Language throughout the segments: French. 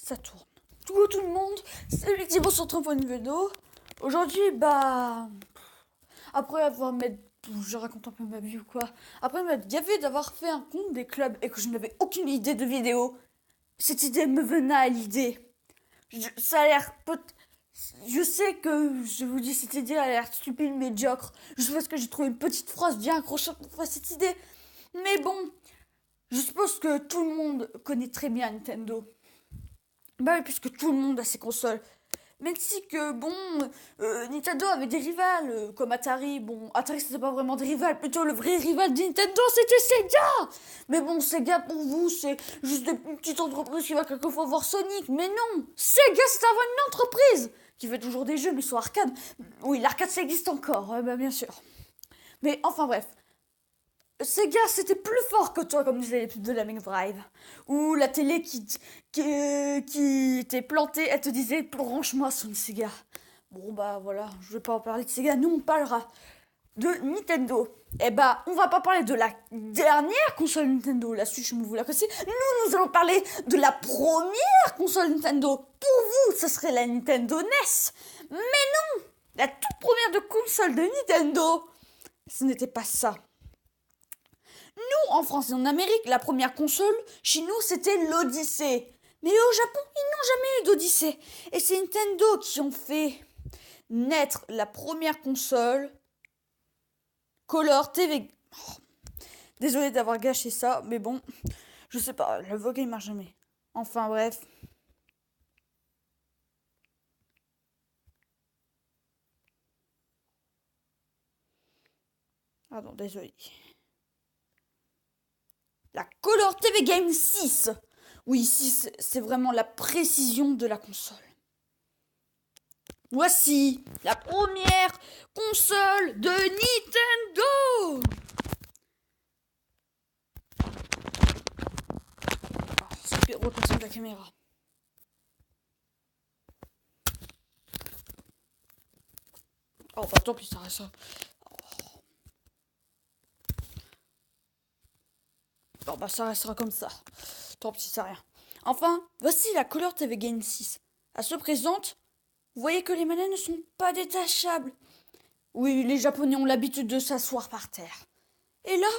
Ça tourne. Tout le monde, c'est Thibaut sur pour une vidéo. Aujourd'hui, après avoir m'être, je raconte un peu ma vie ou quoi, après m'être gavé d'avoir fait un compte des clubs et que je n'avais aucune idée de vidéo, cette idée me venait à l'idée. Ça a l'air je sais que je vous dis cette idée a l'air stupide, médiocre, juste parce que j'ai trouvé une petite phrase bien accrochante pour faire cette idée. Mais bon, je suppose que tout le monde connaît très bien Nintendo. Bah oui, puisque tout le monde a ses consoles. Même si que, Nintendo avait des rivales, comme Atari. Bon, Atari, c'était pas vraiment des rivales. Plutôt, le vrai rival de Nintendo, c'était Sega. Mais bon, Sega, pour vous, c'est juste une petite entreprise qui va quelquefois voir Sonic. Mais non, Sega, c'est avant une entreprise qui fait toujours des jeux, mais sur arcade. Oui, l'arcade, ça existe encore, bien sûr. Mais enfin, bref. Sega, c'était plus fort que toi, comme disaient les pubs de la Mega Drive. Ou la télé qui était plantée, elle te disait branche-moi sur une Sega. Bon, bah voilà, je vais pas en parler de Sega, nous on parlera de Nintendo. On va pas parler de la dernière console Nintendo, la Switch, vous la connaissez. Nous allons parler de la première console Nintendo. Pour vous, ce serait la Nintendo NES. Mais non, la toute première de console de Nintendo, ce n'était pas ça. Nous, en France et en Amérique, la première console, chez nous, c'était l'Odyssée. Mais au Japon, ils n'ont jamais eu d'Odyssée. Et c'est Nintendo qui ont fait naître la première console Color TV. Oh, désolé d'avoir gâché ça, mais bon, je sais pas, le vogue il marche jamais. Enfin bref. Pardon, désolé. La Color TV Game 6. Oui, 6, c'est vraiment la précision de la console. Voici la première console de Nintendo. C'est rotation de la caméra. Oh bah tant pis, ça reste ça. Oh bah ça restera comme ça. Tant pis, ça rien. Enfin, voici la Color TV Game 6. Elle se présente. Vous voyez que les manettes ne sont pas détachables. Oui, les Japonais ont l'habitude de s'asseoir par terre. Et là,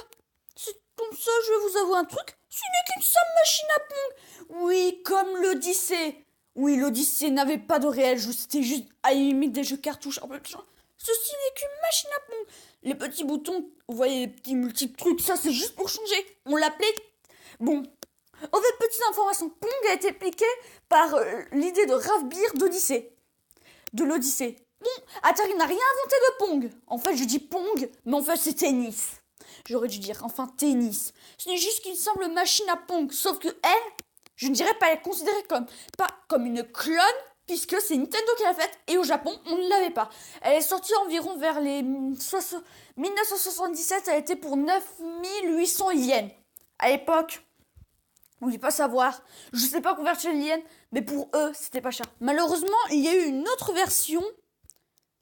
c'est comme ça, je vais vous avouer un truc, ce n'est qu'une simple machine à pong. Oui, comme l'Odyssée. Oui, l'Odyssée n'avait pas de réel jeu, c'était juste à la limite des jeux cartouches. Ceci n'est qu'une machine à pong. Les petits boutons, vous voyez les petits multiples trucs, ça c'est juste pour changer. On l'appelait... Bon, en fait, petite information, Pong a été piqué par l'idée de Ralph Beer d'Odyssée. De l'Odyssée. Bon, Atari n'a rien inventé de Pong. En fait, je dis Pong, mais en fait c'est tennis. J'aurais dû dire enfin tennis. Ce n'est juste qu'une simple machine à Pong, sauf que elle, je ne dirais pas, elle est considérée pas comme une clone, puisque c'est Nintendo qui l'a faite, et au Japon, on ne l'avait pas. Elle est sortie environ vers les 1977, elle était pour 9800 yens. À l'époque, on ne dit pas savoir, je sais pas convertir les yens, mais pour eux, c'était pas cher. Malheureusement, il y a eu une autre version,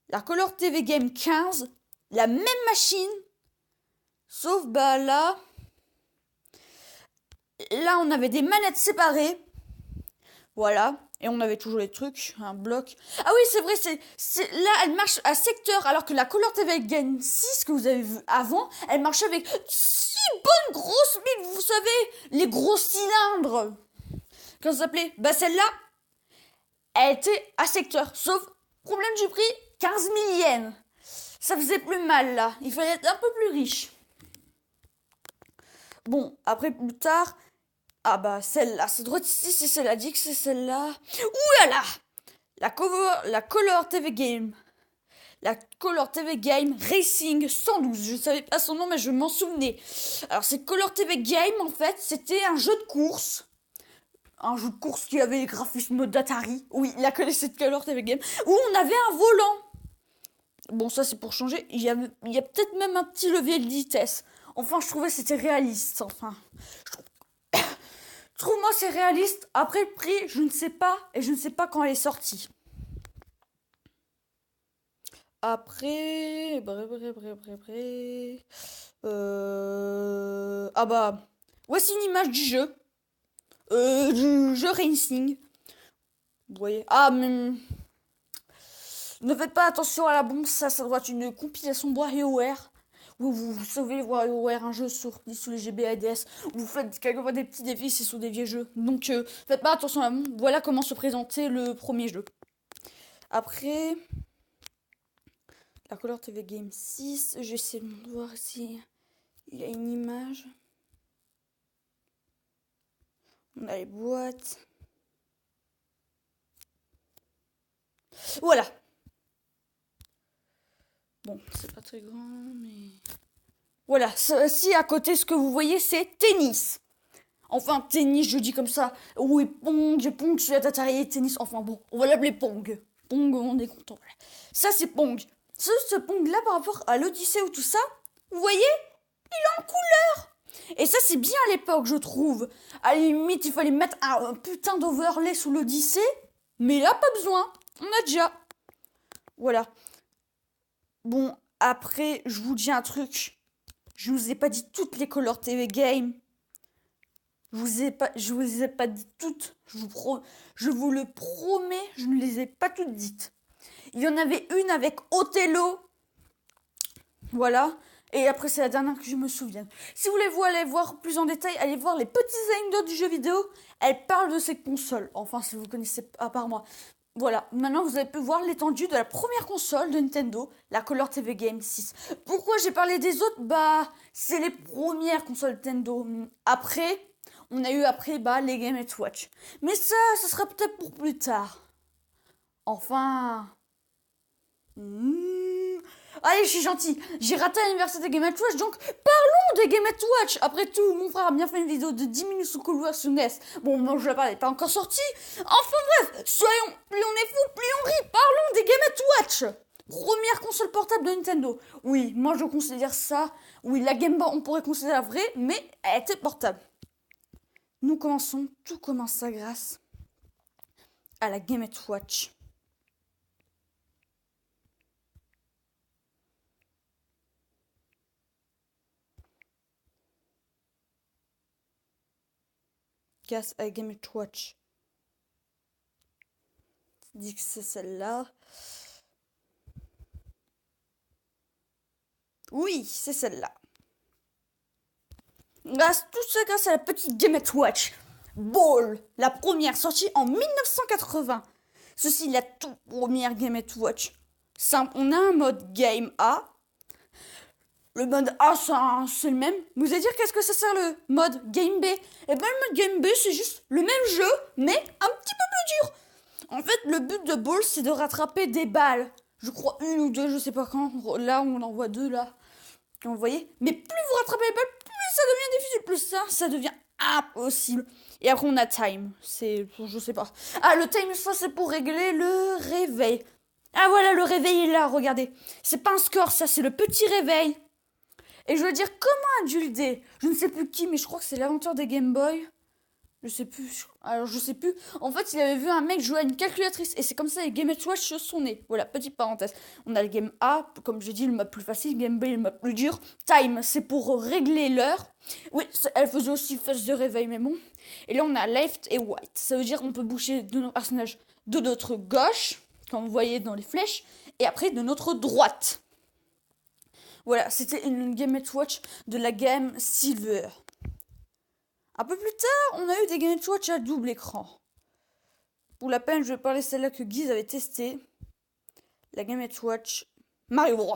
la Color TV Game 15, la même machine, sauf là, on avait des manettes séparées. Voilà. Et on avait toujours les trucs, un bloc. Ah oui, c'est vrai, là, elle marche à secteur, alors que la Color TV Game 6 que vous avez vu avant, elle marchait avec 6 bonnes grosses billes, vous savez, les gros cylindres. Comment ça s'appelait? Bah celle-là, elle était à secteur, sauf, problème du prix, 15 000 yens. Ça faisait plus mal, là. Il fallait être un peu plus riche. Bon, après, plus tard, ah bah celle-là, c'est droit ici, c'est celle-là, dit que c'est celle-là. Ouh là là, la Color TV Game. La Color TV Game Racing 112. Je ne savais pas son nom, mais je m'en souvenais. Alors c'est Color TV Game, en fait, c'était un jeu de course. Un jeu de course qui avait les graphismes d'Atari. Oui, la connaissait de Color TV Game. Où on avait un volant. Bon, ça c'est pour changer. Il y a peut-être même un petit levier de vitesse. Enfin, je trouvais que c'était réaliste. Enfin, trouve-moi c'est réaliste. Après le prix, je ne sais pas. Et je ne sais pas quand elle est sortie. Après... Ah bah... Voici une image du jeu. Du jeu Racing. Vous voyez? Ah, mais ne faites pas attention à la bombe, ça doit être une compilation WarioWare. Où vous sauvez WarioWare, un jeu sous les GBA-DS. Vous faites quelquefois des petits défis, c'est sur des vieux jeux. Donc faites pas attention à la bombe. Voilà comment se présentait le premier jeu. Après, la Color TV Game 6, j'essaie de voir si il y a une image. On a les boîtes. Voilà. Bon, c'est pas très grand, mais... Voilà, si à côté, ce que vous voyez, c'est tennis. Enfin, tennis, je dis comme ça. Oui, Pong, sur la Atari, tennis. Enfin bon, on va l'appeler Pong. Pong, on est content. Voilà. Ça, c'est Pong. Ce Pong-là, par rapport à l'Odyssée ou tout ça, vous voyez, il est en couleur. Et ça, c'est bien à l'époque, je trouve. À la limite, il fallait mettre un putain d'overlay sous l'Odyssée. Mais là, pas besoin. On a déjà. Voilà. Bon, après, je vous dis un truc. Je vous ai pas dit toutes les Color TV Games. Je vous ai pas dit toutes. Je vous le promets, je ne les ai pas toutes dites. Il y en avait une avec Othello. Voilà. Et après, c'est la dernière que je me souviens. Si vous voulez aller voir plus en détail, allez voir les petites anecdotes du jeu vidéo. Elles parlent de ces consoles. Enfin, si vous connaissez à part moi. Voilà, maintenant vous avez pu voir l'étendue de la première console de Nintendo, la Color TV Game 6. Pourquoi j'ai parlé des autres? Bah, c'est les premières consoles Nintendo. Après, on a eu les Game & Watch. Mais ça sera peut-être pour plus tard. Enfin... Allez, je suis gentil. J'ai raté l'anniversaire des Game & Watch, donc parlons des Game & Watch. Après tout, mon frère a bien fait une vidéo de 10 minutes sous couloir sur NES. Bon, moi je la parle, elle n'est pas encore sortie. Enfin bref, plus on est fou, plus on rit. Parlons des Game & Watch. Première console portable de Nintendo. Oui, moi je considère ça. Oui, la Game Boy, on pourrait considérer la vraie, mais elle était portable. Nous commençons, tout commença grâce à la Game & Watch. Grâce à la Game & Watch. Je dis que c'est celle-là. Oui, c'est celle-là. Tout ça grâce à la petite Game & Watch. Ball, la première, sortie en 1980. Ceci, la toute première Game & Watch. Simple, on a un mode Game A. Le mode A, c'est le même. Vous allez dire, qu'est-ce que ça sert le mode Game B? Eh ben, le mode Game B, c'est juste le même jeu, mais un petit peu plus dur. En fait, le but de Ball, c'est de rattraper des balles. Je crois une ou deux, je sais pas quand. Là, on en voit deux, là. Vous voyez? Mais plus vous rattrapez les balles, plus ça devient difficile. Plus ça devient impossible. Et après, on a Time. Je sais pas. Ah, le Time, ça, c'est pour régler le réveil. Ah, voilà, le réveil est là, regardez. C'est pas un score, ça, c'est le petit réveil. Et je veux dire, comment adulter? Je ne sais plus qui, mais je crois que c'est l'inventeur des Game Boy. Je sais plus. Alors, je sais plus. En fait, il avait vu un mec jouer à une calculatrice. Et c'est comme ça les Game & Watch sont nés. Voilà, petite parenthèse. On a le Game A, comme j'ai dit, le mode plus facile. Game B, le mode plus dur. Time, c'est pour régler l'heure. Oui, elle faisait aussi phase de réveil, mais bon. Et là, on a left et right. Ça veut dire qu'on peut bouger de notre personnage de notre gauche, comme vous voyez dans les flèches, et après de notre droite. Voilà, c'était une Game & Watch de la gamme Silver. Un peu plus tard, on a eu des Game & Watch à double écran. Pour la peine, je vais parler de celle-là que Guise avait testée. La Game & Watch Mario Bros.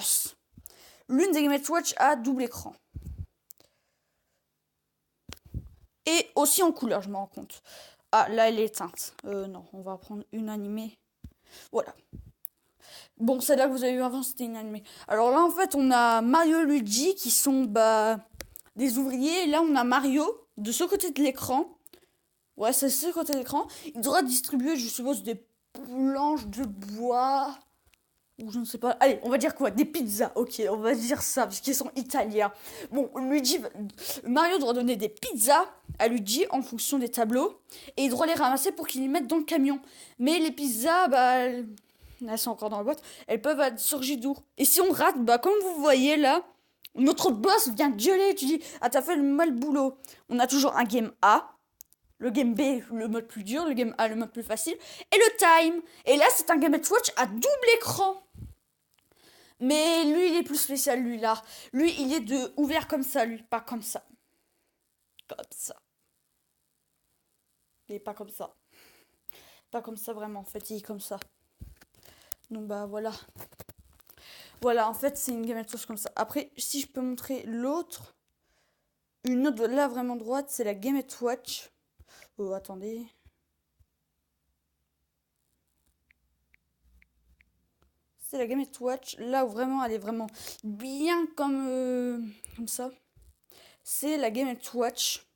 L'une des Game & Watch à double écran. Et aussi en couleur, je me rends compte. Ah, là, elle est éteinte. Non, on va prendre une animée. Voilà. Bon, celle-là que vous avez vu avant, c'était une animée. Alors là, en fait, on a Mario et Luigi qui sont des ouvriers. Et là, on a Mario de ce côté de l'écran. Ouais, c'est ce côté de l'écran. Il devra distribuer, je suppose, des planches de bois. Ou je ne sais pas. Allez, on va dire quoi? Des pizzas. Ok, on va dire ça, parce qu'ils sont italiens. Bon, Mario doit donner des pizzas à Luigi en fonction des tableaux. Et il doit les ramasser pour qu'il les mette dans le camion. Mais les pizzas, elles sont encore dans la boîte. Elles peuvent être surgies d'où? Et si on rate, comme vous voyez là, notre boss vient gueuler. Tu dis, ah, t'as fait le mal boulot. On a toujours un game A. Le game B, le mode plus dur, le game A, le mode plus facile, et le time. Et là, c'est un Game & Watch à double écran. Mais lui, il est plus spécial, lui, là. Lui, il est ouvert comme ça, lui, pas comme ça. Comme ça. Il est pas comme ça. Pas comme ça, vraiment, en fait, il est comme ça. Donc, bah, voilà. Voilà, en fait, c'est une Game & Watch comme ça. Après, si je peux montrer l'autre, une autre, là, vraiment droite, c'est la Game & Watch. Oh, attendez. C'est la Game & Watch, là où vraiment elle est vraiment bien comme ça. C'est la Game & Watch.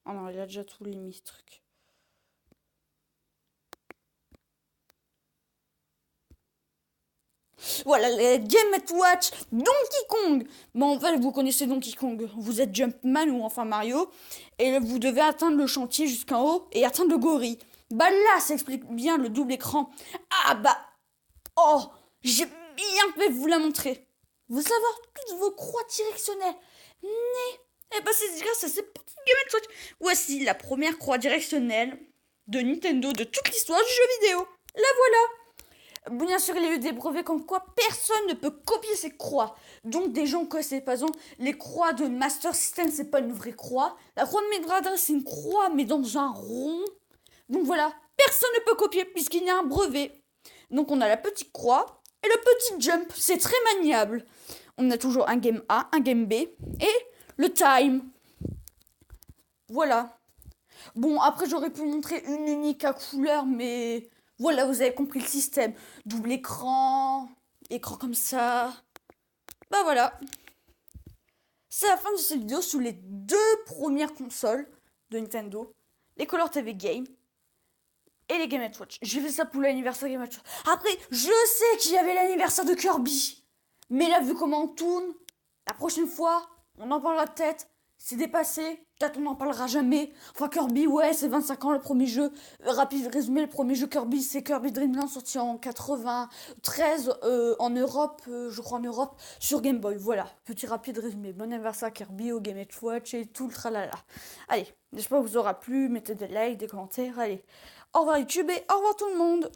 Oh non, il a déjà tous les mis trucs. Voilà, la Game & Watch Donkey Kong. Bon, en fait, vous connaissez Donkey Kong. Vous êtes Jumpman ou enfin Mario. Et vous devez atteindre le chantier jusqu'en haut et atteindre le gorille. Bah là, ça explique bien le double écran. Ah bah... Oh, j'ai bien fait vous la montrer. Vous savez toutes vos croix directionnelles. Eh ben c'est grâce à ces petites Game & Watch. Voici la première croix directionnelle de Nintendo de toute l'histoire du jeu vidéo. La voilà. Bien sûr, il y a eu des brevets comme quoi personne ne peut copier ces croix. Donc des gens connaissent pas exemple, les croix de Master System, c'est pas une vraie croix. La croix de Mega Drive, c'est une croix mais dans un rond. Donc voilà, personne ne peut copier puisqu'il y a un brevet. Donc on a la petite croix et le petit jump, c'est très maniable. On a toujours un game A, un game B et le time. Voilà. Bon, après j'aurais pu montrer une unique à couleur, mais voilà, vous avez compris le système. Double écran, écran comme ça. Bah voilà. C'est la fin de cette vidéo sur les deux premières consoles de Nintendo. Les Color TV Game et les Game & Watch. J'ai fait ça pour l'anniversaire Game & Watch. Après, je sais qu'il y avait l'anniversaire de Kirby. Mais là, vu comment on tourne, la prochaine fois, on en parlera peut-être. C'est dépassé. Peut-être on n'en parlera jamais. Enfin, Kirby, ouais, c'est 25 ans le premier jeu. Rapide résumé, le premier jeu Kirby, c'est Kirby Dream Land sorti en 93 en Europe, je crois en Europe, sur Game Boy. Voilà, petit rapide résumé. Bon anniversaire Kirby au Game & Watch et tout le tralala. Allez, j'espère que vous aura plu. Mettez des likes, des commentaires. Allez, au revoir YouTube et au revoir tout le monde.